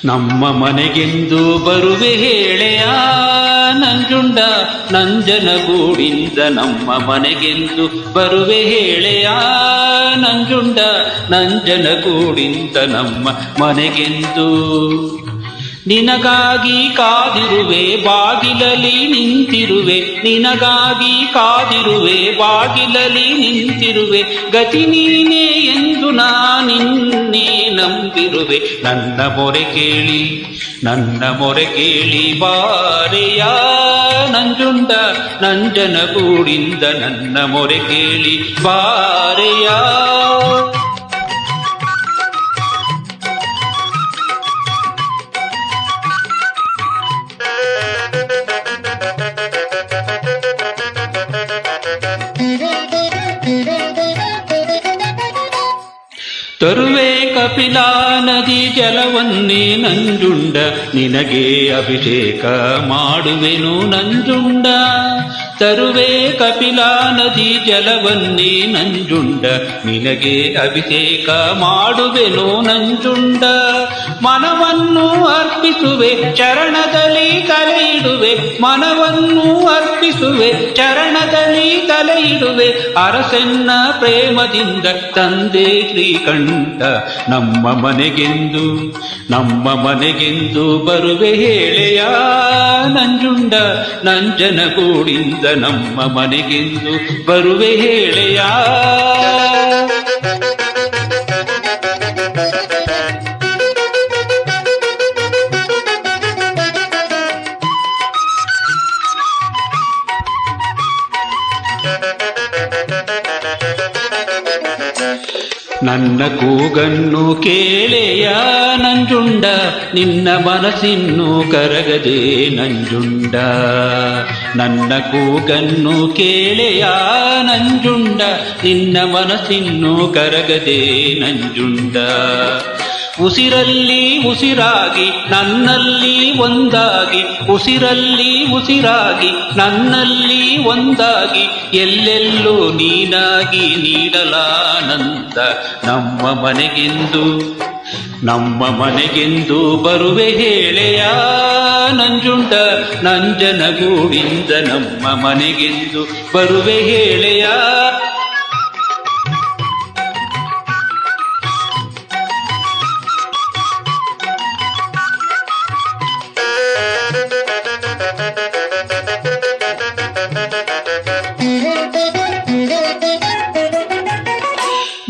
ನಮ್ಮ ಮನೆಗೆಂದು ಬರುವೆ ಹೇಳೆಯ ನಂಜುಂಡ ನಂಜನಗೂಡಿಂದ, ನಮ್ಮ ಮನೆಗೆಂದು ಬರುವೆ ಹೇಳೆಯ ನಂಜುಂಡ ನಂಜನಗೂಡಿಂದ, ನಮ್ಮ ಮನೆಗೆಂದು ನಿನಗಾಗಿ ಕಾದಿರುವೆ ಬಾಗಿಲಲ್ಲಿ ನಿಂತಿರುವೆ, ನಿನಗಾಗಿ ಕಾದಿರುವೆ ಬಾಗಿಲಲ್ಲಿ ನಿಂತಿರುವೆ, ಗತಿ ನೀನೇ ಎಂದು ನಾನಿನ್ನೇ ನಂಬಿರುವೆ. ನನ್ನ ಮೊರೆ ಕೇಳಿ ನನ್ನ ಮೊರೆ ಕೇಳಿ ಬಾರೆಯ ನಂಜುಂಡ ನಂಜನಗೂಡಿಂದ, ನನ್ನ ಮೊರೆ ಕೇಳಿ ಬಾರೆಯ. ತರುವೆ ಕಪಿಲಾ ನದಿ ಜಲವನ್ನೇ ನಂಜುಂಡ, ನಿನಗೆ ಅಭಿಷೇಕ ಮಾಡುವೆನು ನಂಜುಂಡ. ತರುವೆ ಕಪಿಲಾ ನದಿ ಜಲವನ್ನೇ ನಂಜುಂಡ, ನಿನಗೆ ಅಭಿಷೇಕ ಮಾಡುವೆನು ನಂಜುಂಡ. ಮನವನ್ನು ಅರ್ಪಿಸುವೆ ಚರಣದಲ್ಲಿ ತಲೆ ಇಡುವೆ, ಮನವನ್ನು ಅರ್ಪಿಸುವೆ ಚರಣದಲ್ಲಿ ತಲೆ ಇಡುವೆ, ಅರಸನ್ನ ಪ್ರೇಮದಿಂದ ತಂದೆ ಶ್ರೀಕಂಠ. ನಮ್ಮ ಮನೆಗೆಂದು ನಮ್ಮ ಮನೆಗೆಂದು ಬರುವೆ ಹೇಳೆಯ ನಂಜುಂಡ ನಂಜನಗೂಡಿಂದ, ನಮ್ಮ ಮನೆಗೆಂದು ಬರುವೆ ಹೇಳೆಯ. ನನ್ನ ಕೂಗನ್ನು ಕೇಳೆಯ ನಂಜುಂಡ, ನಿನ್ನ ಮನಸ್ಸಿನ್ನು ಕರಗದೆ ನಂಜುಂಡ. ನನ್ನ ಕೂಗನ್ನು ಕೇಳೆಯ ನಂಜುಂಡ, ನಿನ್ನ ಮನಸ್ಸಿನ್ನು ಕರಗದೆ ನಂಜುಂಡ. ಉಸಿರಲ್ಲಿ ಉಸಿರಾಗಿ ನನ್ನಲ್ಲಿ ಒಂದಾಗಿ, ಉಸಿರಲ್ಲಿ ಉಸಿರಾಗಿ ನನ್ನಲ್ಲಿ ಒಂದಾಗಿ, ಎಲ್ಲೆಲ್ಲೂ ನೀನಾಗಿ ನೀಡಲಾನಂದ. ನಮ್ಮ ಮನೆಗೆಂದು ನಮ್ಮ ಮನೆಗೆಂದು ಬರುವೆ ಹೇಳೆಯ ನಂಜುಂಡ ನಂಜನಗೂಡಿಂದ, ನಮ್ಮ ಮನೆಗೆಂದು ಬರುವೆ ಹೇಳೆಯ.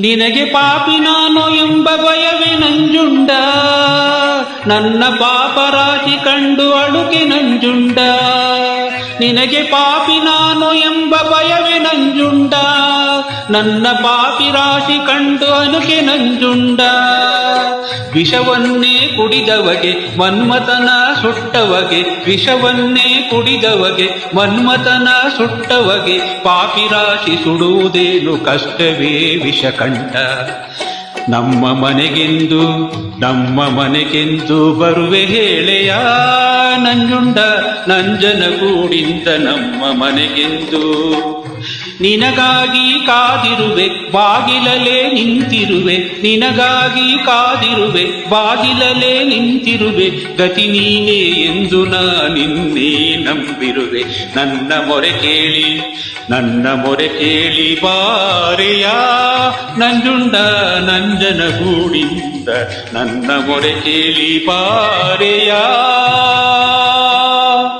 ನಿನಗೆ ಪಾಪಿ ನಾನು ಎಂಬ ಭಯವೇ ನಂಜುಂಡ, ನನ್ನ ಪಾಪರಾಶಿ ಕಂಡು ಅಳುಕೆ ನಂಜುಂಡ. ನಿನಗೆ ಪಾಪಿ ನಾನು ಎಂಬ ಭಯವೇ ನಂಜುಂಡ, ನನ್ನ ಪಾಪಿ ರಾಶಿ ಕಂಡು ಅಳುಕೆ ನಂಜುಂಡ. ವಿಷವನ್ನೇ ಕುಡಿದವಗೆ ಮನ್ಮಥನ ಸುಟ್ಟವಗೆ, ವಿಷವನ್ನೇ ಕುಡಿದವಗೆ ಮನ್ಮಥನ ಸುಟ್ಟವಗೆ, ಪಾಪಿರಾಶಿ ಸುಡುವುದೇನು ಕಷ್ಟವೇ ವಿಷಕಂಠ. ನಮ್ಮ ಮನೆಗೆಂದು ನಮ್ಮ ಮನೆಗೆಂದು ಬರುವೆ ಹೇಳೆಯ ನಂಜುಂಡ ನಂಜನಗೂಡಿಂದ, ನಮ್ಮ ಮನೆಗೆಂದು ನಿನಗಾಗಿ ಕಾದಿರುವೆ ಬಾಗಿಲಲ್ಲೇ ನಿಂತಿರುವೆ, ನಿನಗಾಗಿ ಕಾದಿರುವೆ ಬಾಗಿಲಲ್ಲೇ ನಿಂತಿರುವೆ, ಗತಿ ನೀನೇ ಎಂದು ನಾನಿನ್ನೇ ನಂಬಿರುವೆ. ನನ್ನ ಮೊರೆ ಕೇಳಿ ನನ್ನ ಮೊರೆ ಕೇಳಿ ಬಾರೆಯ ನಂಜುಂಡ ನಂಜನಗೂಡಿಂದ, ನನ್ನ ಮೊರೆ ಕೇಳಿ ಬಾರೆಯ.